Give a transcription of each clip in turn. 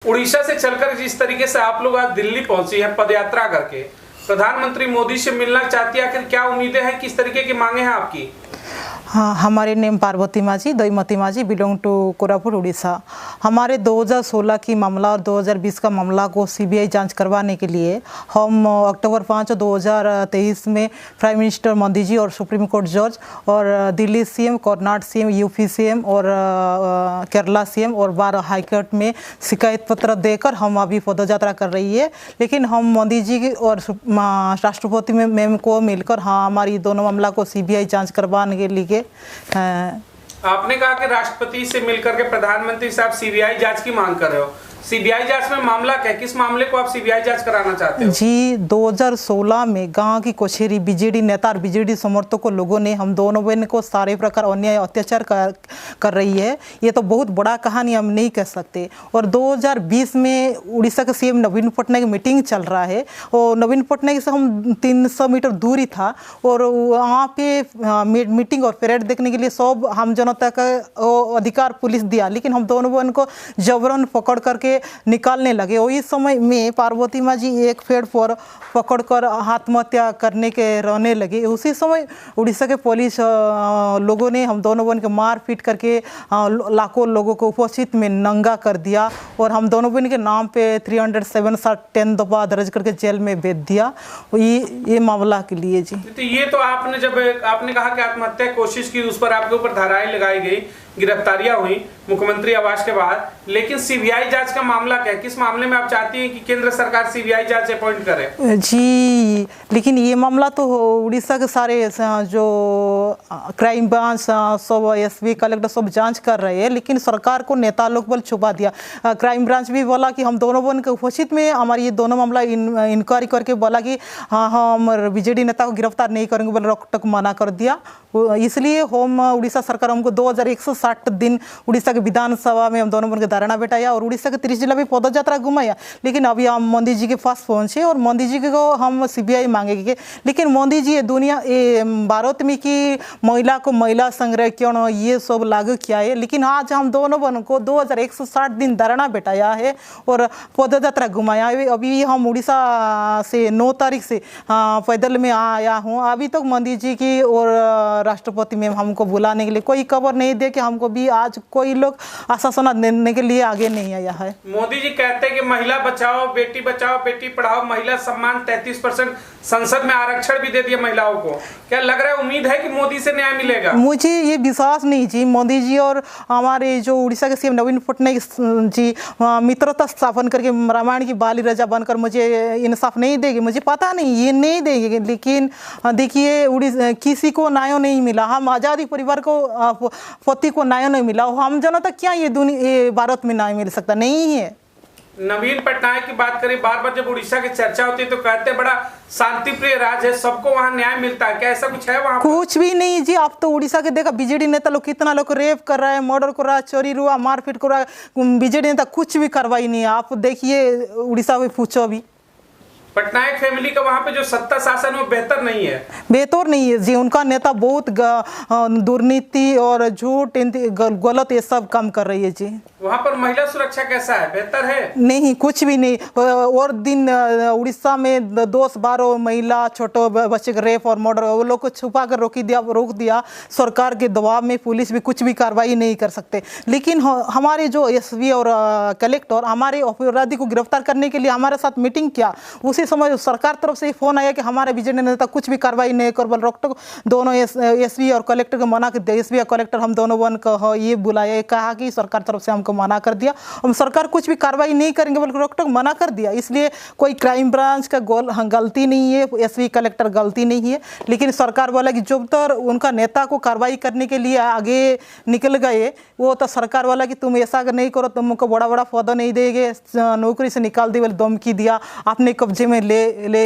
उड़ीसा से चलकर जिस तरीके से आप लोग आज दिल्ली पहुंची है पदयात्रा करके, प्रधानमंत्री मोदी से मिलना चाहती है, आखिर क्या उम्मीदें हैं, किस तरीके की मांगे हैं आपकी? हाँ, हमारे नेम पार्वती माझी, दईमती माझी, बिलोंग टू कोरापुट उड़ीसा। हमारे 2016 की मामला और 2020 का मामला को सीबीआई जांच करवाने के लिए हम अक्टूबर 5, 2023 में प्राइम मिनिस्टर मोदी जी और सुप्रीम कोर्ट जज और Delhi CM, Karnataka CM, UP CM और केरला सीएम और बार हाई कोर्ट में शिकायत पत्र देकर हम अभी पदयात्रा कर रही है। लेकिन हम मोदी जी और राष्ट्रपति मैम को मिलकर हमारी दोनों मामला को सीबीआई जांच करवाने के लिए आपने कहा कि राष्ट्रपति से मिलकर के प्रधानमंत्री साहब सीबीआई जांच की मांग कर रहे हो। सीबीआई जांच में मामला क्या, किस मामले को आप सीबीआई जांच कराना चाहते हो? जी, 2016 में गांव की कोचेरी बीजेडी नेता और बीजेडी समर्थकों लोगों ने हम दोनों बहन को सारे प्रकार अन्याय अत्याचार कर रही है। ये तो बहुत बड़ा कहानी हम नहीं कह सकते। और 2020 में उड़ीसा के सीएम नवीन पटनायक मीटिंग चल रहा है और नवीन पटनायक से हम 300 मीटर दूरी था और वहाँ पे मीटिंग और परेड देखने के लिए सब हम जनता का अधिकार पुलिस दिया, लेकिन हम दोनों बहन को जबरन पकड़ करके निकालने लगे। और इस समय में पार्वती माँ जी एक पेड़ पर पकड़कर आत्महत्या करने के रहने लगे। उसी समय उड़ीसा के पुलिस लोगों ने हम दोनों बहन के मार पीट करके लाखों लोगों को उपस्थित में नंगा कर दिया और हम दोनों बहन के नाम पे 307 दफा दर्ज करके जेल में भेज दिया। ये मामला के लिए जी। तो ये तो आपने जब आपने कहा कि आत्महत्या की कोशिश की, उस पर आपके ऊपर धाराएं लगाई गई, गिरफ्तारियां हुई मुख्यमंत्री आवास के बाद, लेकिन सीबीआई जांच का मामला क्या है? किस मामले में आप चाहती हैं कि केंद्र सरकार सीबीआई जांच अपॉइंट करे? जी, लेकिन ये मामला तो उड़ीसा के सारे जो क्राइम ब्रांच सब एसपी कलेक्टर सब जांच कर रहे हैं, लेकिन सरकार को नेता लोग बल छुपा दिया। क्राइम ब्रांच भी बोला कि हम दोनों बहन के उपस्थित में हमारी ये दोनों मामला इंक्वायरी करके बोला कि हाँ हम बीजेडी नेता को गिरफ्तार नहीं करेंगे, बोले रोक टोक मना कर दिया। इसलिए हम उड़ीसा सरकार हमको 2160 दिन उड़ीसा के विधानसभा में हम दोनों बहन के धरना बैठाया और उड़ीसा के 30 जिला में पदयात्रा घुमाया। लेकिन अभी हम मोदी जी के पास पहुंचे और मोदी जी को हम सीबीआई मांगेंगे। लेकिन मोदी जी भारत में की महिला को महिला संरक्षण ये सब लागू किया है, लेकिन आज हम दोनों बहनों को 2160 दिन धरना बैठाया है और पदयात्रा घुमाया है। अभी हम उड़ीसा से 9 तारीख से पैदल में आया हूँ। अभी तक मोदी जी की और राष्ट्रपति में हमको बुलाने के लिए कोई खबर नहीं दे कि हमको भी आज कोई लोग आश्वासन देने के लिए आगे नहीं आया है। मोदी जी कहते हैं कि महिला बचाओ, बेटी पढ़ाओ, महिला सम्मान 33% संसद में आरक्षण भी दे दिया महिलाओं को। क्या लग रहा है, उम्मीद है कि मोदी से न्याय मिलेगा? मुझे ये विश्वास नहीं जी। मोदी जी और हमारे जो उड़ीसा के सीएम नवीन पटनायक जी मित्रता स्थापन करके रामायण की बाली राजा बनकर मुझे इंसाफ नहीं देंगे, मुझे पता नहीं ये नहीं देंगे। लेकिन देखिए, उड़ीसा किसी को न्याय नहीं मिला। हम आज़ादी परिवार को पति को न्याय नहीं मिला, हम जनता क्या ये भारत में न्याय मिल सकता नहीं है। नवीन पटनायक की बात करें, बार बार जब उड़ीसा की चर्चा होती है तो कहते हैं बड़ा शांति प्रिय राज्य है, सबको वहाँ न्याय मिलता है। क्या ऐसा कुछ है वहाँ? कुछ भी नहीं जी। आप तो उड़ीसा के देखा बीजेडी नेता लोग कितना लोग रेप कर रहा है, मर्डर कर रहा है, चोरी हुआ, मारपीट कर रहा है। बीजेडी नेता कुछ भी कार्रवाई नहीं है। आप देखिए उड़ीसा में पूछो अभी। पटनायक फैमिली का वहाँ पे जो सत्ता शासन वो बेहतर नहीं है। बेहतर नहीं है जी। उनका नेता बहुत दुर्नीति और झूठ गलत ये सब काम कर रही है जी। वहाँ पर महिला सुरक्षा कैसा है, बेहतर है? नहीं, कुछ भी नहीं। और दिन उड़ीसा में 10-12 महिला छोटे बच्चे के रेप और मर्डर, वो लोग को छुपा कर रोक दिया। सरकार के दबाव में पुलिस भी कुछ भी कार्रवाई नहीं कर सकते। लेकिन हमारे जो एसपी और कलेक्टर हमारे अपराधी को गिरफ्तार करने के लिए हमारे साथ मीटिंग किया। उसी समय सरकार तरफ से फोन आया कि हमारे बीजेडी नेता कुछ भी कार्रवाई नहीं कर, बल रोक टोक। दोनों एसपी और कलेक्टर को मना कर दिया। एसपी और कलेक्टर हम दोनों बन को ये बुलाया, कहा कि सरकार तरफ से हमको मना कर दिया, हम सरकार कुछ भी कार्रवाई नहीं करेंगे, बल्कि रोक टोक मना कर दिया। इसलिए कोई क्राइम ब्रांच का गलती नहीं है, एसपी कलेक्टर गलती नहीं है। लेकिन सरकार वाला कि जब तक उनका नेता को कार्रवाई करने के लिए आगे निकल गए, वो तो सरकार वाला कि तुम ऐसा नहीं करो, तुमको बड़ा बड़ा पद नहीं देंगे, नौकरी से निकाल दी, धमकी दिया, अपने कब्जे में ले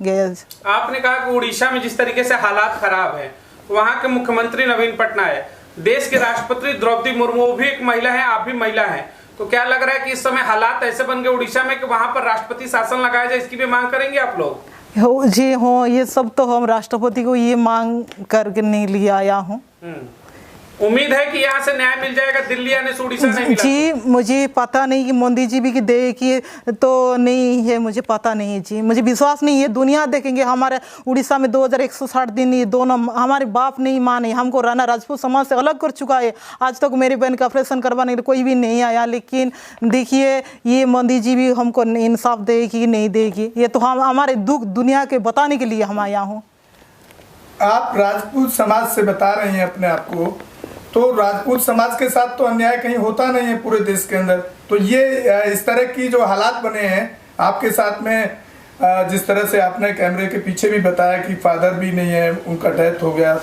गए। आपने कहा कि उड़ीसा में जिस तरीके से हालात खराब है, वहाँ के मुख्यमंत्री नवीन पटनायक, देश के राष्ट्रपति द्रौपदी मुर्मू भी एक महिला है, आप भी महिला हैं, तो क्या लग रहा है कि इस समय हालात ऐसे बन गए उड़ीसा में कि वहाँ पर राष्ट्रपति शासन लगाया जाए, इसकी भी मांग करेंगे आप लोग? जी हाँ, ये सब तो हम राष्ट्रपति को ये मांग करने लिए आया हूँ। उम्मीद है कि यहाँ से न्याय मिल जाएगा, दिल्ली आने से उड़ीसा नहीं मिला? जी मुझे पता नहीं कि मोदी जी भी दे कि तो नहीं है, मुझे पता नहीं है जी, मुझे विश्वास नहीं है। दुनिया देखेंगे हमारे उड़ीसा में 2160 दिन ये दोनों हमारे बाप नहीं माने, हमको राणा राजपूत समाज से अलग कर चुका है। आज तक मेरे बहन का ऑपरेशन करवाने कोई भी नहीं आया, लेकिन देखिए ये मोदी जी भी हमको इंसाफ देगी कि नहीं देगी, ये तो हम हमारे दुख दुनिया के बताने के लिए हम आया हूँ। आप राजपूत समाज से बता रहे हैं अपने आप को, तो राजपूत समाज के साथ तो अन्याय कहीं होता नहीं है पूरे देश के अंदर। तो ये इस तरह की जो हालात बने हैं आपके साथ में, जिस तरह से आपने कैमरे के पीछे भी बताया कि फादर भी नहीं है, उनका डेथ हो गया,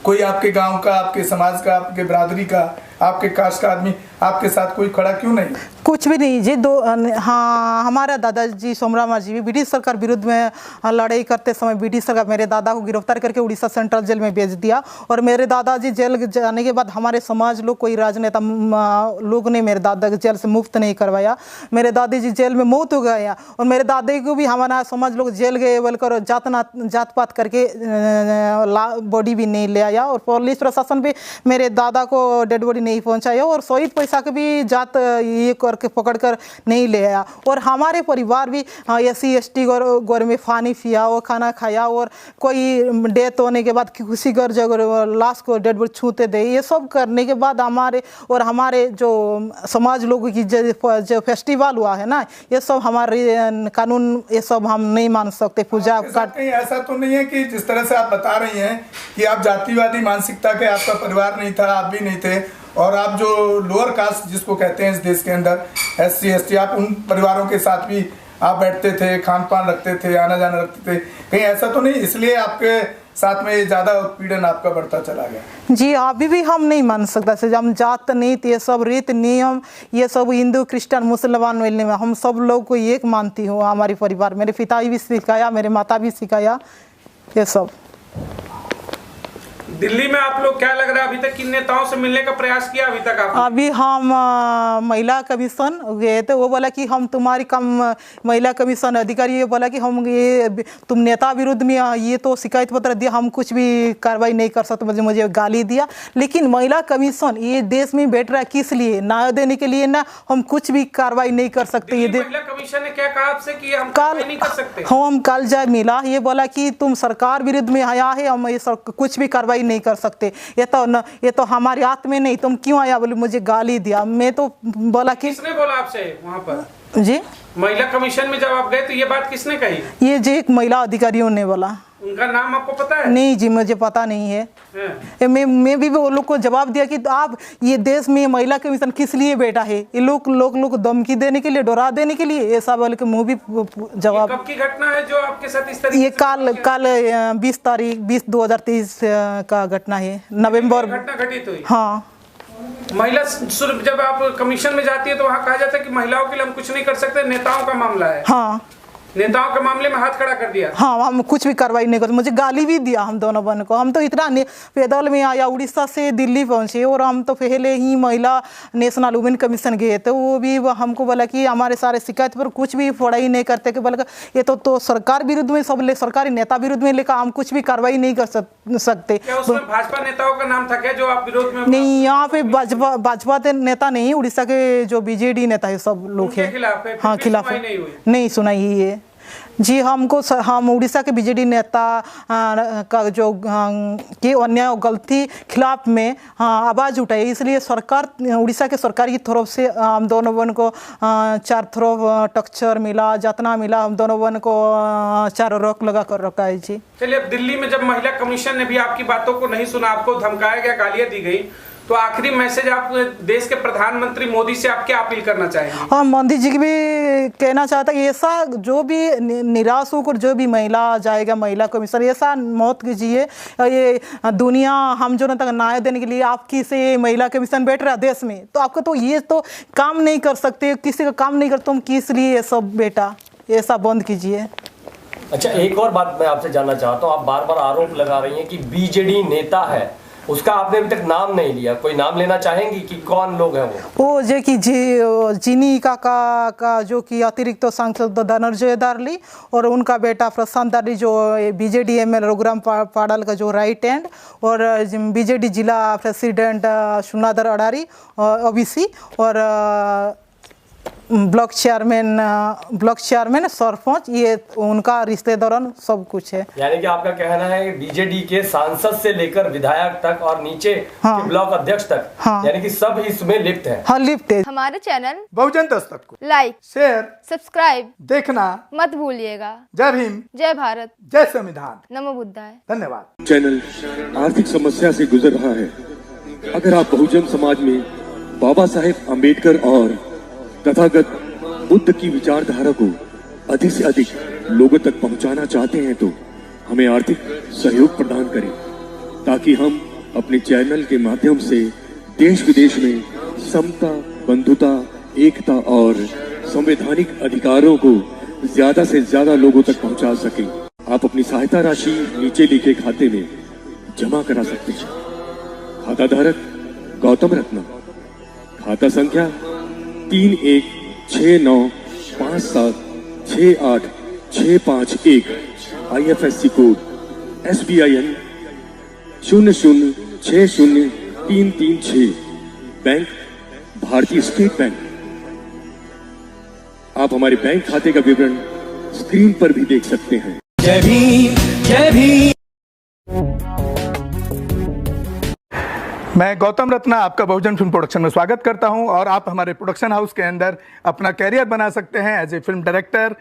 कोई आपके गांव का, आपके समाज का, आपके बरादरी का, आपके कास्ट का आदमी आपके साथ कोई खड़ा क्यों नहीं? कुछ भी नहीं जी। हाँ, हमारा दादाजी सोमरामा जी भी ब्रिटिश सरकार विरुद्ध में लड़ाई करते समय ब्रिटिश सरकार मेरे दादा को गिरफ्तार करके उड़ीसा सेंट्रल जेल में भेज दिया, और मेरे दादाजी जेल जाने के बाद हमारे समाज लोग, कोई राजनेता लोग ने मेरे दादा को जेल से मुक्त नहीं करवाया। मेरे दादाजी जेल में मौत हो गया, और मेरे दादी को भी हमारा समाज लोग जेल गए बोलकर जात पात करके बॉडी भी नहीं ले आया, और पुलिस प्रशासन भी मेरे दादा को डेड बॉडी नहीं पहुंचाया, और शहीद पैसा के भी जात ये करके पकड़ कर नहीं ले आया। और हमारे परिवार भी SC ST गौर में पानी पिया और खाना खाया, और कोई डेथ होने के बाद किसी घर जगह लाश को डेड बॉडी छूते दे, ये सब करने के बाद हमारे जो समाज लोगों की जो फेस्टिवल हुआ है ना, ये सब हमारे कानून, ये सब हम नहीं मान सकते। पूजा का कहीं ऐसा तो नहीं है कि जिस तरह से आप बता रही हैं कि आप जातिवादी मानसिकता के, आपका परिवार नहीं था, आप भी नहीं थे, और आप जो लोअर कास्ट जिसको कहते हैं इस देश के अंदर SC ST, आप उन परिवारों के साथ भी आप बैठते थे, खान पान रखते थे, आना जाना रखते थे, कहीं ऐसा तो नहीं इसलिए आपके साथ में ज़्यादा उत्पीड़न आपका बढ़ता चला गया? जी अभी भी हम नहीं मान सकता से, हम जात नीत ये सब रीत नियम ये सब हिंदू क्रिश्चियन मुसलमान मिलने में हम सब लोग को एक मानती हूँ। हमारे परिवार, मेरे पिता भी सिखाया, मेरे माता भी सिखाया ये सब। दिल्ली में आप लोग क्या लग रहा है अभी तक किन नेताओं से मिलने का प्रयास किया अभी तक आपने? अभी हम महिला कमीशन गए थे, वो बोला कि हम तुम्हारी महिला कमीशन अधिकारी ये बोला कि हम ये तुम नेता विरुद्ध में ये तो शिकायत पत्र दिया, हम कुछ भी कार्रवाई नहीं कर सकते, मुझे गाली दिया। लेकिन महिला कमीशन ये देश में बैठ रहा है किस लिए? न्याय देने के लिए ना, हम कुछ भी कार्रवाई नहीं कर सकते। ये महिला कमीशन ने क्या कहा आपसे कि हम कल नहीं कर सकते? हम कल जब मिला, ये बोला कि तुम सरकार विरुद्ध में आया है, हम ये कुछ भी कार्रवाई नहीं कर सकते, ये तो हमारे हाथ में नहीं, तुम क्यों आया? बोले मुझे गाली दिया। मैं तो बोला कि किसने बोला आपसे वहां पर? जी महिला कमीशन में जब आप गए तो ये बात किसने कही? ये जी एक महिला अधिकारियों ने बोला। उनका नाम आपको पता है? नहीं जी मुझे पता नहीं है। मैं भी वो लोग को जवाब दिया कि आप ये देश में महिला कमीशन किस लिए बैठा है? ये लोग धमकी देने के लिए, डरा देने के लिए, ऐसा बोल के मुँह भी जवाब। कब की घटना है जो आपके साथ इस तरीके? ये कल 20 तारीख 20/2023 का घटना है, नवंबर घटना घटित हुई। हाँ। महिला सिर्फ जब आप कमीशन में जाती है तो वहाँ कहा जाता है कि महिलाओं के लिए हम कुछ नहीं कर सकते, नेताओं का मामला है। हाँ, नेताओं के मामले में हाथ खड़ा कर दिया। हाँ, हम कुछ भी कार्रवाई नहीं करते। मुझे गाली भी दिया हम दोनों बहन को। हम तो इतना पैदल में आया, उड़ीसा से दिल्ली पहुंचे, और हम तो पहले ही महिला नेशनल वुमेन कमीशन गए थे, वो भी हमको बोला कि हमारे सारे शिकायत पर कुछ भी पढ़ाई नहीं करते, कि बोला ये तो सरकार विरुद्ध में सब सरकारी नेता विरुद्ध में लेकर हम कुछ भी कार्रवाई नहीं कर सकते। क्या उसमें भाजपा नेताओं का नाम था क्या जो आप विरोध में? नहीं, यहाँ पे भाजपा नेता नहीं, उड़ीसा के जो BJD नेता है सब लोग है। हाँ, खिलाफ नहीं सुनाई है जी। हम उड़ीसा के BJD नेता का जो की अन्याय गलती खिलाफ में आवाज़ उठाई, इसलिए सरकार, उड़ीसा के सरकार की तरफ से हम दोनों बहन को 4 तरफ टक्चर मिला, जातना मिला, हम दोनों बहन को 4 रोक लगा कर रखा है जी। चलिए, अब दिल्ली में जब महिला कमीशन ने भी आपकी बातों को नहीं सुना, आपको धमकाया गया, गालियां दी गई, तो आखिरी मैसेज आप देश के प्रधानमंत्री मोदी से आप क्या अपील करना चाहेंगे? हाँ, मोदी जी की भी कहना चाहता है ऐसा जो भी निराश होकर जो भी महिला जाएगा महिला कमीशन, ऐसा मौत कीजिए। ये दुनिया हम जो तक न्याय देने के लिए आपकी से महिला कमीशन बैठ रहा देश में, तो आपको तो ये तो काम नहीं कर सकते, किसी का काम नहीं कर, तुम किस लिए ये सब बेटा ऐसा बंद कीजिए। अच्छा, एक और बात मैं आपसे जानना चाहता हूँ, आप बार बार आरोप लगा रही हैं कि BJD नेता है उसका आपने अभी तक नाम नहीं लिया, कोई नाम लेना चाहेंगी कि कौन लोग हैं वो? जे कि चीनी का जो कि अतिरिक्त सांसद धनंजय दार्ली और उनका बेटा प्रशांत दार्ली जो बीजेडी एमएल रघुराम पाड़ल का जो राइट हैंड, और बीजेडी जिला प्रेसिडेंट सुनादर अडारी ओबीसी, और ब्लॉक चेयरमैन सरपंच, ये उनका रिश्तेदार सब कुछ है। यानी कि आपका कहना है कि बीजेडी के सांसद से लेकर विधायक तक और नीचे के ब्लॉक अध्यक्ष तक, यानी कि सब इसमें लिप्त है। हाँ, लिप्त है। हमारे चैनल बहुजन दस्तक को लाइक, शेयर, सब्सक्राइब देखना मत भूलिएगा। जय भीम, जय भारत, जय संविधान, नमो बुद्धाय। धन्यवाद। चैनल आर्थिक समस्या से गुजर रहा है। अगर आप बहुजन समाज में बाबा साहेब अम्बेडकर और तथागत बुद्ध की विचारधारा को अधिक से अधिक लोगों तक पहुंचाना चाहते हैं तो हमें आर्थिक सहयोग प्रदान करें, ताकि हम अपने चैनल के माध्यम से देश विदेश में समता, बंधुता, एकता और संवैधानिक अधिकारों को ज्यादा से ज्यादा लोगों तक पहुंचा सकें। आप अपनी सहायता राशि नीचे लिखे खाते में जमा करा सकते हैं। खाता धारक गौतम रत्ना, खाता संख्या 3169576865 IFSC कोड SBIN 0060336, बैंक भारतीय स्टेट बैंक। आप हमारे बैंक खाते का विवरण स्क्रीन पर भी देख सकते हैं। जय भीम, जय भीम। मैं गौतम रत्ना आपका बहुजन फिल्म प्रोडक्शन में स्वागत करता हूं, और आप हमारे प्रोडक्शन हाउस के अंदर अपना कैरियर बना सकते हैं as a film director,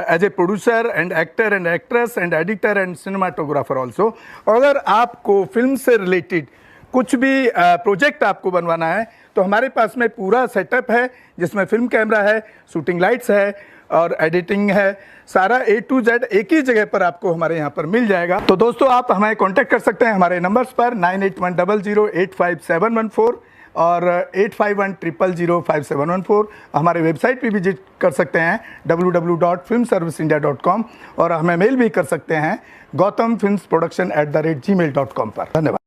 as a producer and actor and actress and editor and cinematographer also. अगर आपको फिल्म से रिलेटेड कुछ भी प्रोजेक्ट आपको बनवाना है तो हमारे पास में पूरा सेटअप है, जिसमें फिल्म कैमरा है, शूटिंग लाइट्स है और एडिटिंग है। सारा A to Z एक ही जगह पर आपको हमारे यहाँ पर मिल जाएगा। तो दोस्तों, आप हमें कांटेक्ट कर सकते हैं हमारे नंबर्स पर 9810085714 और 8510005714। हमारे वेबसाइट पे विजिट कर सकते हैं www.filmserviceindia.com, और हमें मेल भी कर सकते हैं gautamfilmsproduction@gmail.com पर। धन्यवाद।